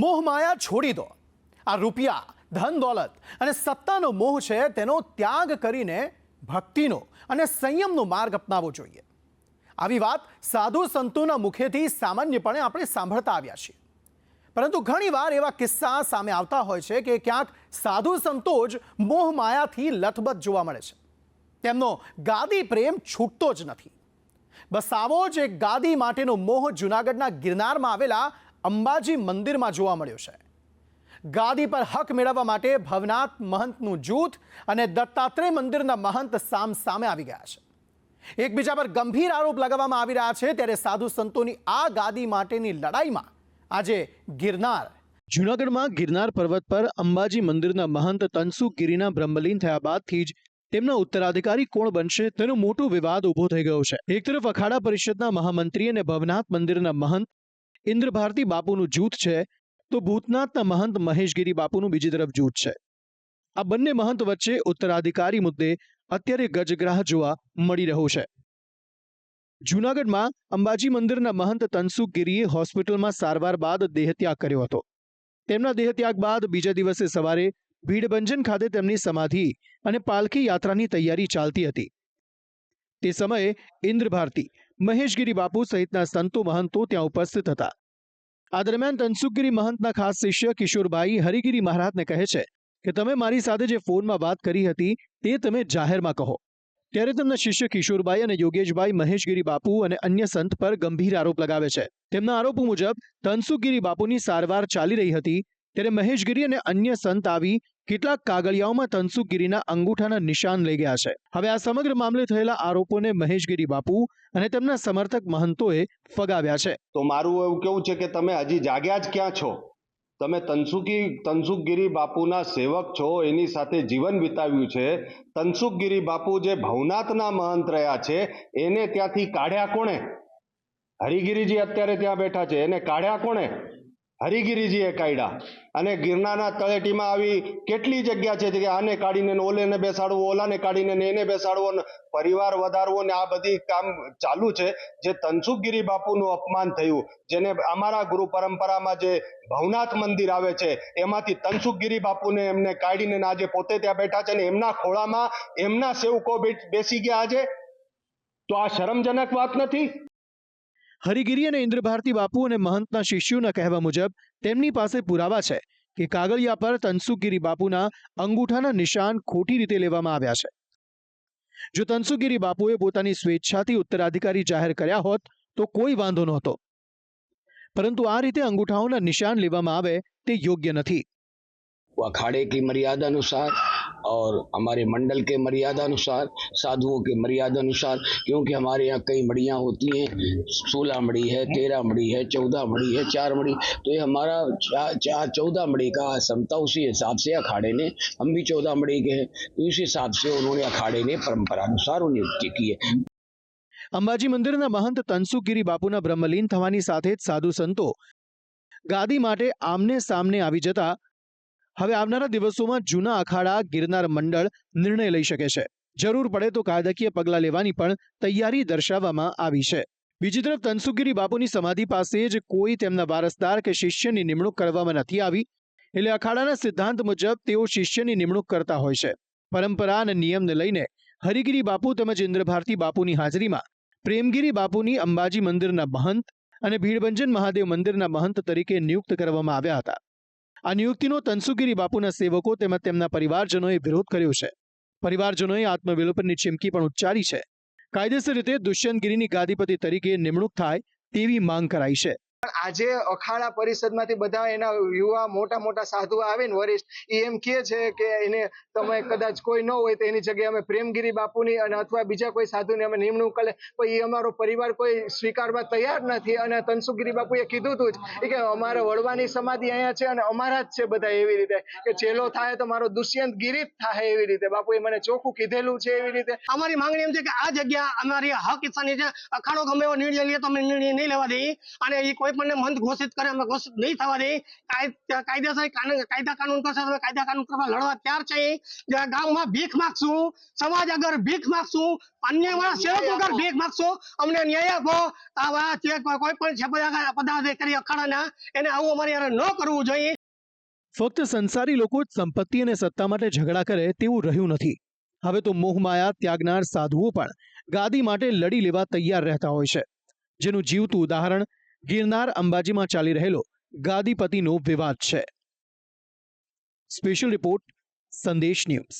મોહમાયા છોડી દો. આ રૂપિયા, ધન દોલત અને સત્તાનો મોહ છે તેનો ત્યાગ કરીને ભક્તિનો અને સંયમનો માર્ગ અપનાવવો જોઈએ. આવી વાત સાધુ સંતોના મુખેથી સામાન્યપણે આપણે સાંભળતા આવ્યા છીએ. પરંતુ ઘણીવાર એવા કિસ્સા સામે આવતા હોય છે કે ક્યાંક સાધુ સંતો જ મોહમાયાથી લથબથ જોવા મળે છે. તેમનો ગાદી પ્રેમ છૂટતો જ નથી. બસ આવો જ એક ગાદી માટેનો મોહ જૂનાગઢના ગિરનારમાં આવેલા અંબાજી મંદિરમાં જોવા મળ્યો છે. ગાદી પર હક મેળવવા માટે ભવનાથ મહંતનું જૂથ અને દત્તાત્રેય મંદિરના મહંત સામે આવી ગયા છે. એકબીજા પર ગંભીર આરોપ લગાવવામાં આવી રહ્યા છે. ત્યારે સાધુ સંતોની આ ગાદી માટેની લડાઈમાં આજે જૂનાગઢમાં ગિરનાર પર્વત પર અંબાજી મંદિરના મહંત તનસુખગીરીના બ્રહ્મલીન થયા બાદથી જ તેમના ઉત્તરાધિકારી કોણ બનશે તેનો મોટો વિવાદ ઉભો થઈ ગયો છે. એક તરફ અખાડા પરિષદના મહામંત્રી અને ભવનાથ મંદિરના મહંત ઇન્દ્રભારતી બાપુનું જૂથ છે, તો ભૂતનાથના મહંત મહેશગીરી બાપુનું બીજી તરફ જૂથ છે. આ બંને મહંત વચ્ચે ઉત્તરાધિકારી મુદ્દે અત્યારે ગજગ્રાહ જોવા મળી રહ્યો છે. જૂનાગઢમાં અંબાજી મંદિરના મહંત તનસુખગીરીએ હોસ્પિટલમાં સારવાર બાદ દેહત્યાગ કર્યો હતો. તેમના દેહત્યાગ બાદ બીજા દિવસે સવારે ભીડભંજન ખાતે તેમની સમાધિ અને પાલખી યાત્રાની તૈયારી ચાલતી હતી. તે સમયે ઇન્દ્રભારતી, મહેશગીરી બાપુ સહિતના સંતો મહંતો ત્યાં ઉપસ્થિત હતા. આ દરમિયાન તનસુખગીરી મહંતના ખાસ શિષ્ય કિશોરભાઈ હરિગીરી મહારાજને કહે છે કે તમે મારી સાથે જે ફોનમાં વાત કરી હતી તે તમે જાહેરમાં કહો. ત્યારે તેમના શિષ્ય કિશોરભાઈ અને યોગેશભાઈ મહેશગીરી બાપુ અને અન્ય સંત પર ગંભીર આરોપ લગાવે છે. તેમના આરોપો મુજબ તનસુખગીરી બાપુની સારવાર ચાલી રહી હતી ત્યારે મહેશગીરી અને અન્ય સંત આવી કેટલાક કાગળિયાઓમાં તનસુખગીરીના અંગૂઠાના નિશાન લઈ ગયા છે. હવે આ સમગ્ર મામલે થયેલા આરોપોને મહેશગીરી બાપુ અને તેમના સમર્થક મહંતોએ ફગાવ્યા છે. તો મારું એવું કેવું છે કે તમે હજી જાગ્યા જ ક્યાં છો? તમે તનસુખગીરી બાપુના સેવક છો, એની સાથે જીવન વિતાવ્યું છે. તનસુખગીરી બાપુ જે ભવનાથના મહંત રહ્યા છે એને ત્યાંથી કાઢ્યા કોણે? હરિગીરીજી અત્યારે ત્યાં બેઠા છે, એને કાઢ્યા કોણે? હરિગીરીજીએ કાઢ્યા. અને ગિરનારના તળેટીમાં આવી કેટલી જગ્યા છે કે આને કાઢીને ઓલેને બેસાડવો, ઓલાને કાઢીને એને બેસાડવો, પરિવાર વધારવો ને આ બધી કામ ચાલુ છે. જે તનસુખગીરી બાપુનું અપમાન થયું, જેને અમારા ગુરુ પરંપરામાં જે ભવનાથ મંદિર આવે છે એમાંથી તનસુખગીરી બાપુને એમને કાઢીને આજે પોતે ત્યાં બેઠા છે ને એમના ખોળામાં એમના સેવકો બેસી ગયા આજે. તો આ શરમજનક વાત નથી? હરિગીરી અને ઇન્દ્રભારતી બાપુ અને મહંતના શિષ્યોના કહેવા મુજબ તેમની પાસે પુરાવા છે કે કાગળિયા પર તનસુખગીરી બાપુના અંગૂઠાના નિશાન ખોટી રીતે લેવામાં આવ્યા છે. જો તનસુખગીરી બાપુએ પોતાની સ્વેચ્છાથી ઉત્તરાધિકારી જાહેર કર્યા હોત તો કોઈ વાંધો નહોતો, પરંતુ આ રીતે અંગૂઠાઓના નિશાન લેવામાં આવે તે યોગ્ય નથી. अखाड़े की मर्यादा अनुसार और हमारे मंडल के मर्यादा अनुसार, साधुओं के मर्यादा अनुसार, क्योंकि हमारे यहाँ कई मड़ियाँ होती हैं, 16 मड़ी है, 13 मड़ी है, 14 मड़ी है, 4 मड़ी, तो ये हमारा 14 मड़ी का समता उसी हिसाब से अखाड़े ने, हम भी 14 मड़ी के हैं, तो इस हिसाब से उन्होंने अखाड़े ने परंपरा अनुसार नियुक्ति की है. અંબાજી મંદિરના મહંત તનસુખગીરી બાપુના બ્રહ્મલીન થવાની સાથે જ સાધુ સંતો ગાદી માટે આમને સામને આવી જતા હવે આવનારા દિવસોમાં જૂના અખાડા ગિરનાર મંડળ નિર્ણય લઈ શકે છે. જરૂર પડે તો કાયદાકીય પગલાં લેવાની પણ તૈયારી દર્શાવવામાં આવી છે. બીજી તરફ તનસુખગીરી બાપુની સમાધિ પાસે જ કોઈ તેમના વારસદાર કે શિષ્યની નિમણૂક કરવામાં નથી આવી, એટલે અખાડાના સિદ્ધાંત મુજબ તેઓ શિષ્યની નિમણૂક કરતા હોય છે. પરંપરા અને નિયમને લઈને હરિગીરી બાપુ તેમજ ઇન્દ્રભારતી બાપુની હાજરીમાં પ્રેમગીરી બાપુની અંબાજી મંદિરના મહંત અને ભીડભંજન મહાદેવ મંદિરના મહંત તરીકે નિયુક્ત કરવામાં આવ્યા હતા. આ નિયુક્તિનો તનસુખગીરી બાપુના સેવકો તેમજ તેમના પરિવારજનોએ વિરોધ કર્યો છે. પરિવારજનોએ આત્મવિલોપનની ચીમકી પણ ઉચ્ચારી છે. કાયદેસર રીતે દુષ્યંતગીરીની ગાદીપતિ તરીકે નિમણૂક થાય તેવી માંગ કરાઈ છે. આજે અખાડા પરિષદમાંથી બધા એના યુવા મોટા મોટા સાધુ આવે ને વરિષ્ઠ એમ કહે છે કે એને તમે કદાચ કોઈ ન હોય તો એની જગ્યાએ અમે પ્રેમગીરી બાપુની અને અથવા બીજા કોઈ સાધુને અમે નિમણૂક કરે, પણ એ અમારો પરિવાર કોઈ સ્વીકારવા તૈયાર નથી. અને તનસુખગીરી બાપુએ કીધું હતું જ કે અમારે વડવાની સમાધિ અહીંયા છે અને અમારા જ છે બધા, એવી રીતે કે ચેલો થાય તો મારો દુષ્યંતગીરી જ થાય, એવી રીતે બાપુએ મને ચોખ્ખું કીધેલું છે. એવી રીતે અમારી માંગણી એમ છે કે આ જગ્યા અમારી હક ઈચ્છાની છે. અખાડો ગમે એવો નિર્ણય લે તો અમે નિર્ણય નહીં લેવા દઈએ, અને એ કોઈ પણ મંદ ઘોષિત કરે અમે ઘોષિત નહીં થવા દે. કાયદેસર કાયદા કાનૂન કરશે અમે કાયદા કાનૂન કરવા લડવા તૈયાર છીએ. ગામમાં ભીખ માંગશું, સમાજ આગળ ભીખ માંગશું, અન્ય મારા સેવકો આગળ ભીખ માંગશું. અમને ન્યાય આપો. આવા કોઈ પણ પદાધિકારી અખાડાના એને આવું અમારે યાર ન કરવું જોઈએ. ફક્ત સંસારી લોકો જ સંપત્તિ અને સત્તા માટે ઝઘડા કરે તેવું રહ્યું નથી. હવે તો મોહમાયા ત્યાગનાર સાધુઓ પણ ગાદી માટે લડી લેવા તૈયાર રહેતા હોય છે, જેનું જીવતું ઉદાહરણ ગિરનાર અંબાજીમાં ચાલી રહેલો ગાદીપતિનો વિવાદ છે. સ્પેશિયલ રિપોર્ટ, સંદેશ ન્યૂઝ.